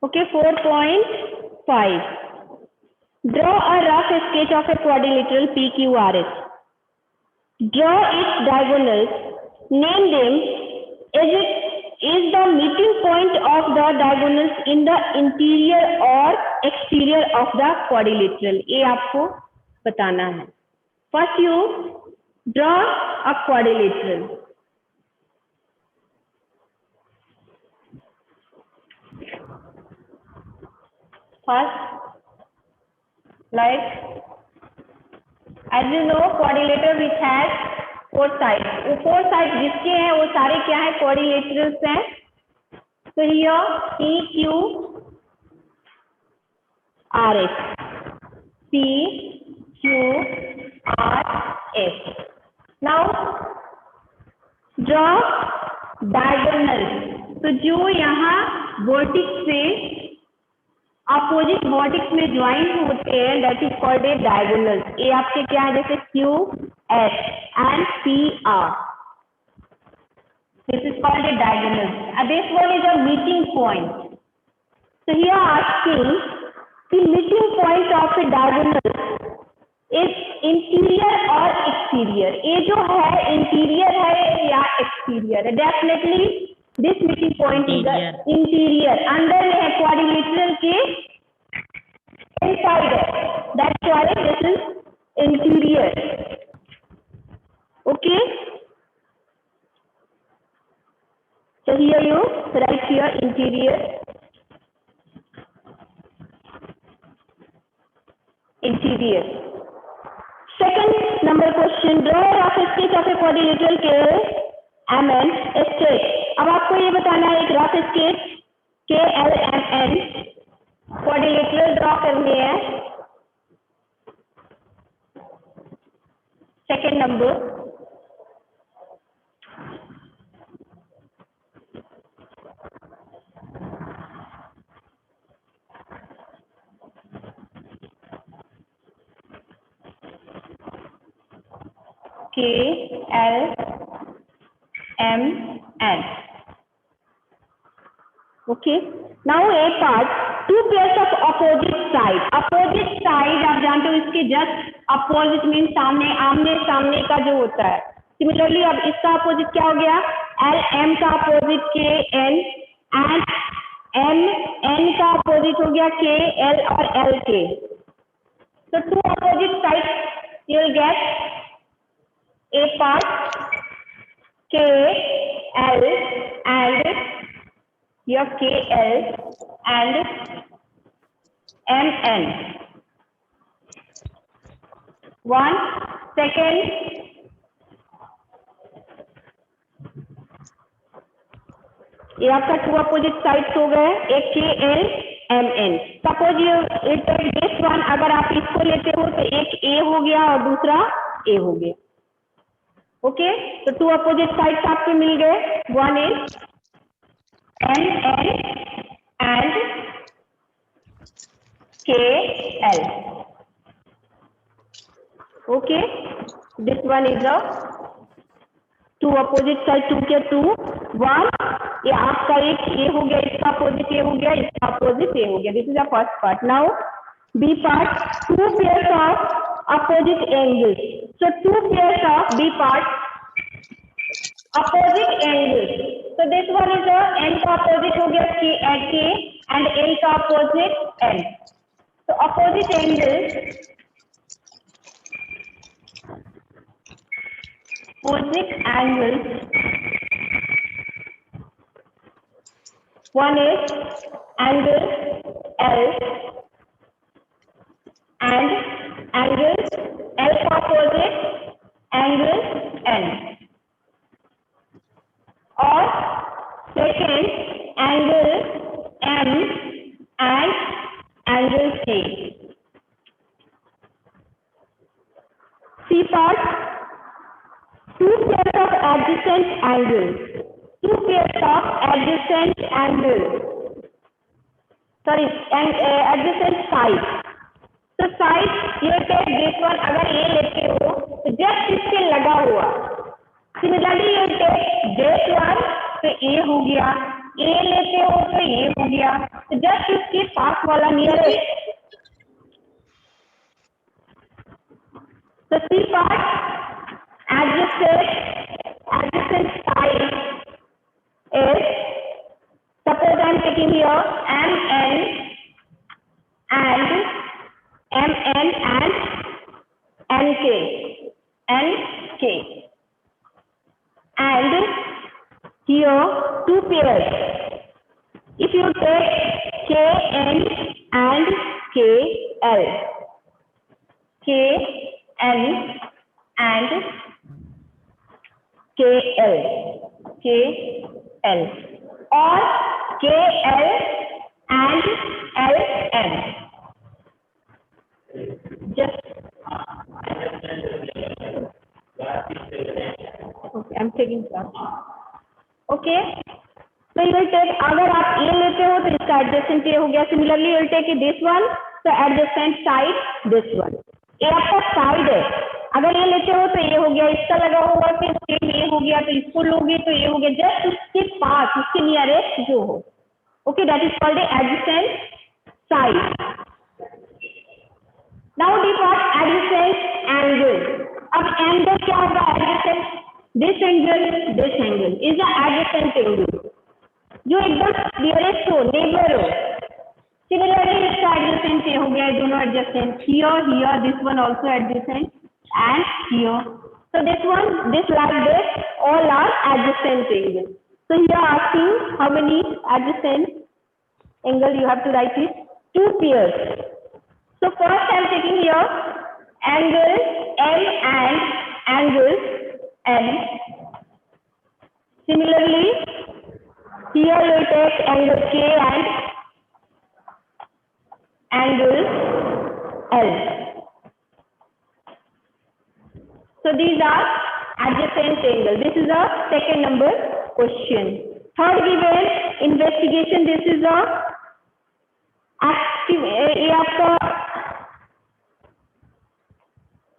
Okay, 4.5. Draw a rough sketch of a quadrilateral PQRS. Draw its diagonals. Name them. Is the meeting point of the diagonals in the interior or exterior of the quadrilateral? ये आपको बताना है. First, you draw a quadrilateral. First, like as you know, quadrilateral which has 4 sides. वो 4 sides जिसके हैं वो सारे क्या है? Quadrilaterals हैं. So here PQRS. PQRS. Now draw diagonal. तो जो यहाँ वर्टिक्स से अपोजिट वर्टिक्स में ज्वाइन होते हैं, that is called A diagonal. ये आपके क्या है? जैसे QS and PR. This is called A diagonal. This one is a meeting point. So here asking the meeting point of A diagonal is interior और exterior. ये जो है interior है या एक्सटीरियर है? Definitely this meeting point is interior. अंदर में है क्वाड्रिलेटरल के इनसाइड है. That's why this is interior. Okay, so here you write here interior. Interior. Second number question, draw a rough sketch of a quadrilateral KLMN sketch. अब आपको ये बताना है एक rough sketch KLMN quadrilateral draw करनी है. Second number, KLMN. Okay, now a part, two pairs of opposite side. Opposite side आप जानते हो इसके जस्ट अपोजिट मीन सामने, आमने सामने का जो होता है. सिमिलरली अब इसका अपोजिट क्या हो गया? LM का अपोजिट KL एंड MN का अपोजिट हो गया KL और LK. So two opposite sides you will get a part KL and your KL and MN. One second. ये आपका टू अपोजिट साइड्स हो गए, एक KL MN. सपोज ये टेक दिस वन, अगर आप इसको लेते हो तो एक A हो गया और दूसरा A हो गया. ओके, तो टू अपोजिट साइड्स आपके मिल गए. One is MN and KL. Okay, this one is a two opposite side, two के two. One, ये आपका एक A हो गया, इसका अपोजिट A हो गया, इसका अपोजिट A हो गया. This is the first part. Now B part, two pairs of opposite angles. So two pairs of B part opposite angles. So this one is a N का opposite हो गया K and L का opposite N. So opposite angles, one is angle L and angle L का opposite angle N. और second angle M and angle C. C part, two pairs of adjacent angles. Two pairs of adjacent angles. Sorry, and adjacent sides. So side, you take this one. अगर ये लेते हो तो just इसके लगा हुआ. Similarly, you take this one, तो A हो गया, ए लेते हो तो ये हो गया, तो जस्ट इसके पास वाला नियरेस्ट, तो C part adjacent side is, suppose I am taking here MN and NK and here two pairs. If you take KN and KL, KN and KL or KL and LN. Just okay, I'm taking class. Okay, so you will take, अगर आप ये लेते हो तो इसका adjacent ये हो गया, similarly you will take this one, तो एडजेसेंट साइड दिस वन, ये आपका साइड है, अगर ये लेते हो तो ये हो गया, इसका लगा होगा कि सेम ये हो गया, तो इसको लोगे तो ये हो गया, जस्ट उसके पास, उसके नियरेस्ट जो हो, okay, that is called adjacent side. Now D part adjacent angle. अब एंगल क्या होगा, adjacent, this angle is the adjacent angle, जो एकदम नियरेस्ट हो, नेबर हो. सिमिलरली इसका एडजेसेंट ये हो गया, दोनों adjacent, here this one also adjacent and here, so this one, this like this, all are adjacent angles. So here asking how many adjacent angle you have to write it, two pairs. So first I am taking here angle M and angle N. Similarly here we take angle K and angle L. So these are adjacent angles. This is a second number question. Third given investigation. This is a active. ये आपका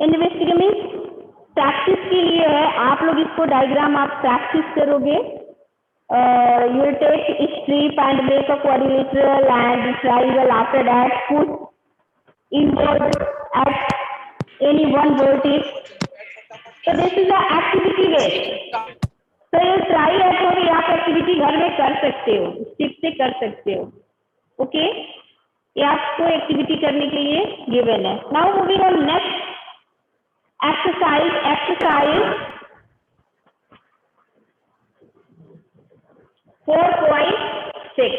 investigation means practice के लिए है, आप लोग इसको diagram आप practice करोगे. You will take strip and make a quadrilateral and triangle. After that, put inward at any one vertex. So this is a activity based. So you try at home, आप activity घर में कर सकते हो, स्टिप से कर सकते हो. ओके, ये आपको एक्टिविटी करने के लिए गिवन है. Now moving on next exercise 4.6.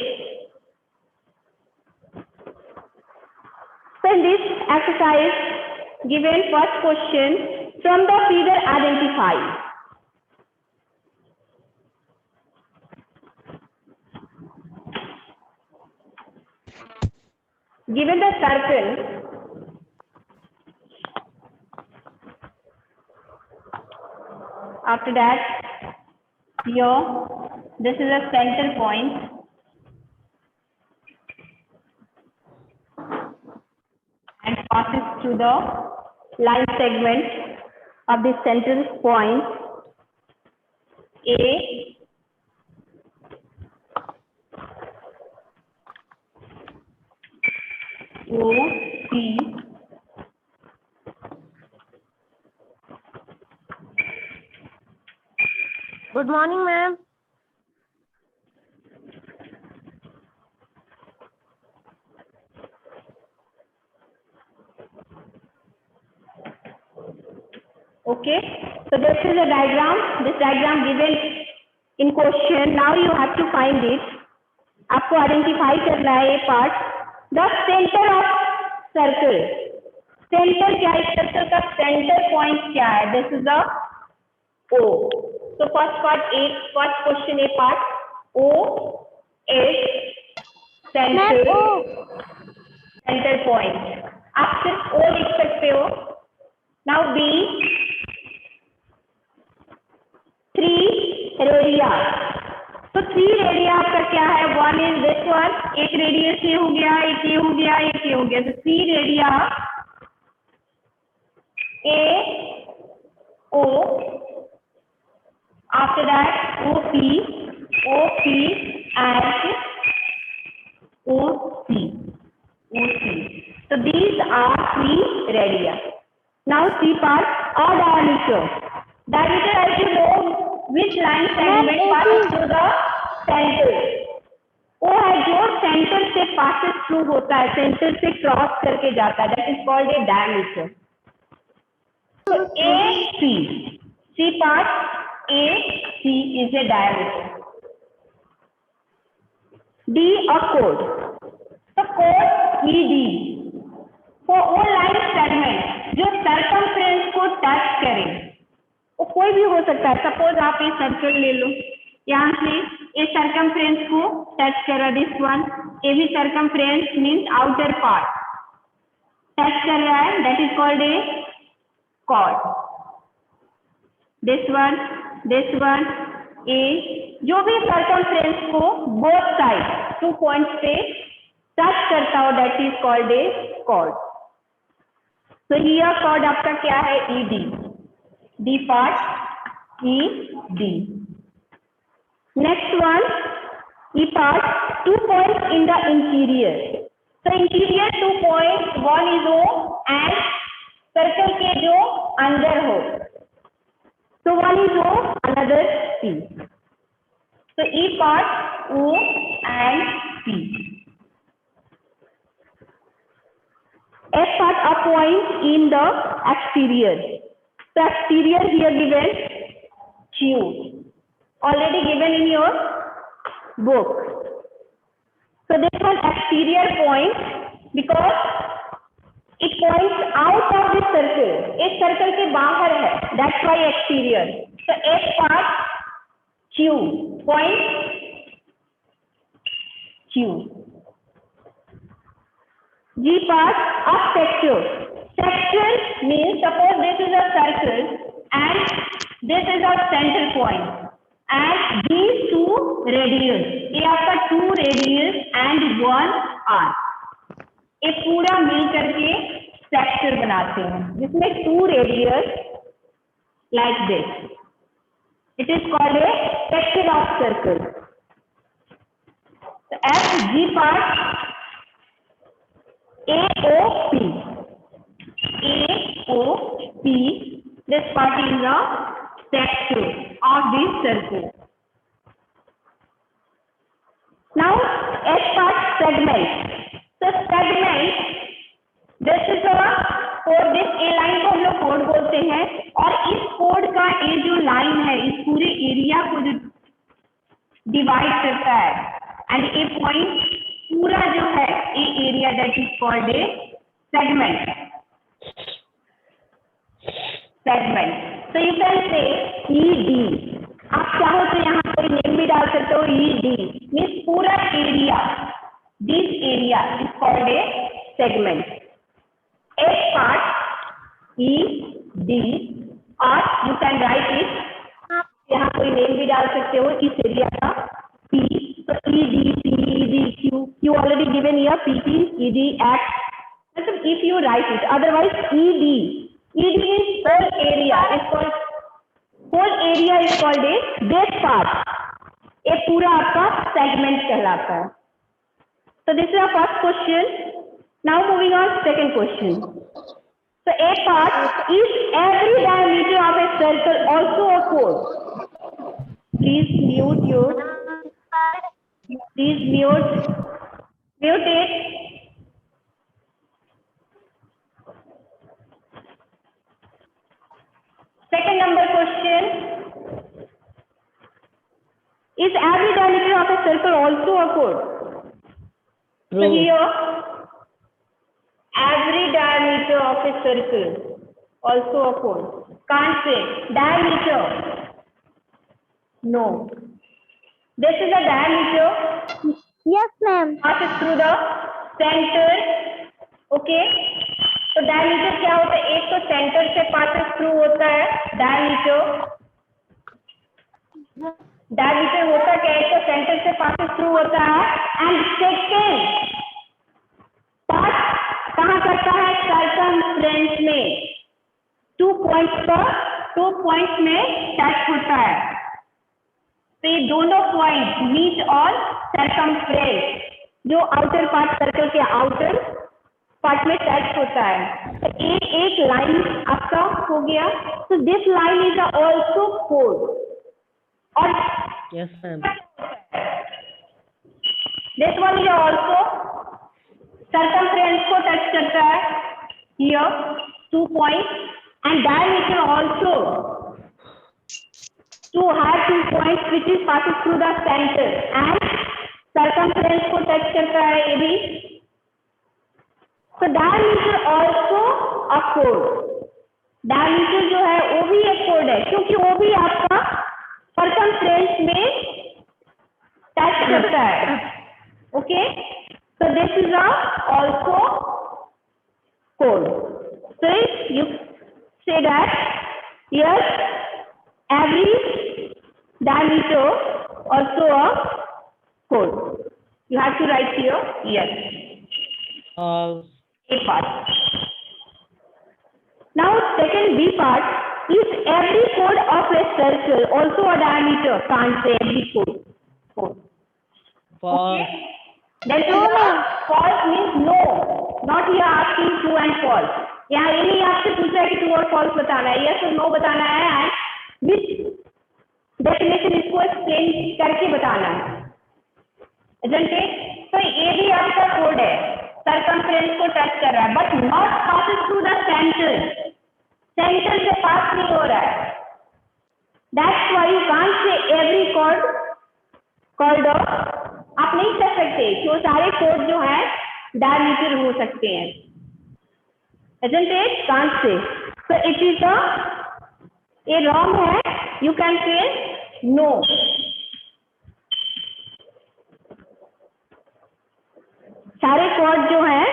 So in this exercise given first question, from the figure identify. Given the circle, after that here this is a center point, and passes through the line segment of the central point A, O, P, good morning ma'am. okay, so this is a diagram, this diagram given in question. Now you have to find it. आपको identify करना है ये part. The centre of circle, centre क्या है, circle का centre point क्या है, this is the O. So first part A, first question A part, O is center point. आप सिर्फ O लिख सकते हो. Now B, 3 radii. तो 3 रेडिया आपका क्या है, वन इज दिस वन, एक रेडियस ये हो गया, एक ये हो गया, एक ये हो गया. तो 3 radio A, O, after that OP, at OC. So these are three radii. Now C part, or diameter. Diameter, as you know, which line segment passes through the center. वो है जो सेंटर से passes through होता है, centre से cross करके जाता है, that is called a diameter. So AC, C part, AC is a diameter. D, a chord. So chord ED for all line segment जो circumference को टच करे, वो कोई भी हो सकता है. सपोज आप ये सर्कल ले लो, यहाँ से ये सर्कमफ्रेंस को टच करा, दिस वन, ये भी circumference means outer part touch कर रहा है, that is called a chord. This one a, जो भी सर्कमफ्रेंस को बोथ साइड 2 पॉइंट्स पे टच करता हो, that is called a chord. तो हियर कॉर्ड आपका क्या है? ED. D part, ED. Next one, E part, 2 points in the interior. So interior 2 points, one is O and circle के जो अंदर हो. So one is O, another P. So E part, O and P. F part, a point in the exterior. So exterior here given Q. Already given in your book. So this one exterior point because it points out of the circle. एक circle के बाहर है, that's why exterior. So F part Q, point Q. G part, a sector. Sector means suppose this is a circle and this is a center point. And these two radius, ये आपका 2 radius and 1 arc, ये पूरा मिल करके sector बनाते हैं, जिसमें 2 radius like this. It is called a sector of circle. So FG part, AOP. AOP, this part is a sector of this circle. Now H part, segment. So segment, this is a code, this A line को हम लोग code बोलते हैं, और इस code का ये जो लाइन है इस पूरे एरिया को जो डिवाइड करता है, एंड ए पॉइंट पूरा जो है a area, that is called a segment. So you can say ED. आप चाहो तो यहाँ कोई नेम भी डाल सकते हो. ED means पूरा area, this area is called a segment. H part ED, or you can write it, यहाँ कोई नेम भी डाल सकते हो इस एरिया का P. So ED, PED, Q already given here, PP, ED, X. If you write it, otherwise ED is whole area. It's called whole area is called a this part. ये पूरा आपका segment कहलाता है. So this is our first question. Now moving on second question. So A part, is every diameter of a circle also a chord? Please mute it. Second number question, is every diameter of a circle also a chord? So here, every diameter of a circle also a chord. Can't say diameter. No. This is a diameter. Yes, ma'am. Passes through the center. Okay. तो diameter क्या होता है? एक तो centre से passes through होता है diameter होता क्या है? एक तो सेंटर से पासेस थ्रू होता है, एंड सेकेंड पार्ट कहाँ करता है? सर्कमफ्रेंस में 2 पॉइंट्स में टच होता है. तो ये दोनों पॉइंट मीट और सरकमफ्रेंस जो आउटर पार्ट सर्कल के आउटर पार्ट में टच होता है, तो एक लाइन आपका हो गया। तो दिस लाइन इज ऑल्सो कोड। और yes ma'am, this one is also circumference को टच करता है, here 2 points, and diameter also to have 2 points which is passes through the center, and circumference को टच करता है ये भी। तो diameter also a chord, diameter जो है वो भी एक chord है, क्योंकि वो भी आपका circumference में टच करता है। Okay, so this is a also chord. So you say that yes, every diameter also a chord. You have to write here yes. A part. Now second B part is every chord of a circle also a diameter. Can't say every chord. false, That is false means no. Not here asking true and false. यहाँ ये नहीं आपसे पूछा है कि true और false बताना है, यस और नो बताना है, एंड विच डेफिनेशन इसको एक्सप्लेन करके बताना है। Isn't it? तो ये भी आपका कोड है, सरकमफ्रेंस को टच कर रहा है, but not passes through the centre, centre से पास नहीं हो रहा है। That's why you can't say every chord आप नहीं कर सकते कि वो सारे कोड जो है डायमीटर हो सकते हैं। Isn't it? Can't say. So it is a wrong है, you can say no. सारे कॉर्ड जो है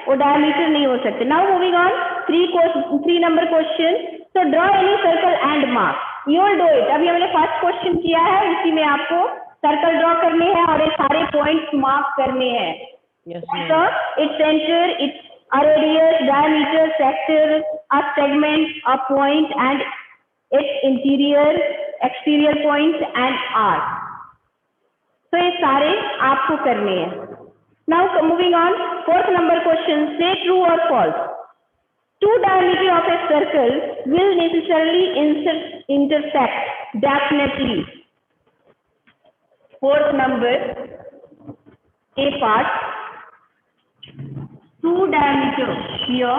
वो डायमीटर नहीं हो सकते। Now moving on 3 number question. तो draw any circle and mark, you will do it. अभी हमने फर्स्ट क्वेश्चन किया है, उसी में आपको सर्कल ड्रॉ करने हैं और ये सारे पॉइंट्स मार्क करने हैं। yes So ma'am, its center, its a radius, diameter, sector, a segment, a point, and its interior, exterior points and arc. तो ये सारे आपको करने हैं। Now moving on, 4th number question, say true or false. 2 diameter of a circle will necessarily intersect definitely. 4th number, A part. 2 diameter here,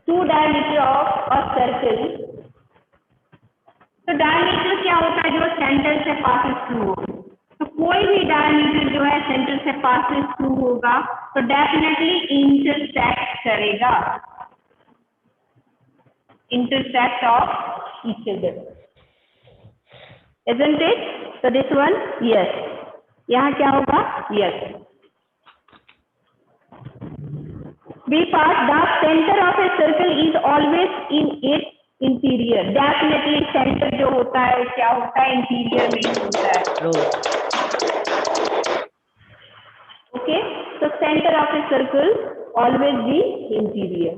2 diameter of a circle. तो diameter क्या होता है? जो सेंटर से पासेस थ्रू हो। तो कोई भी डायमीटर जो है सेंटर से पासेस थ्रू होगा तो डेफिनेटली इंटरसेक्ट करेगा, intersect of each other. Isn't it? So this one yes, यहाँ क्या होगा? Yes. B part, the center of a circle is always in its interior. Definitely center जो होता है वो क्या होता है? इंटीरियर में होता है। true, Okay, so center of a circle always be interior.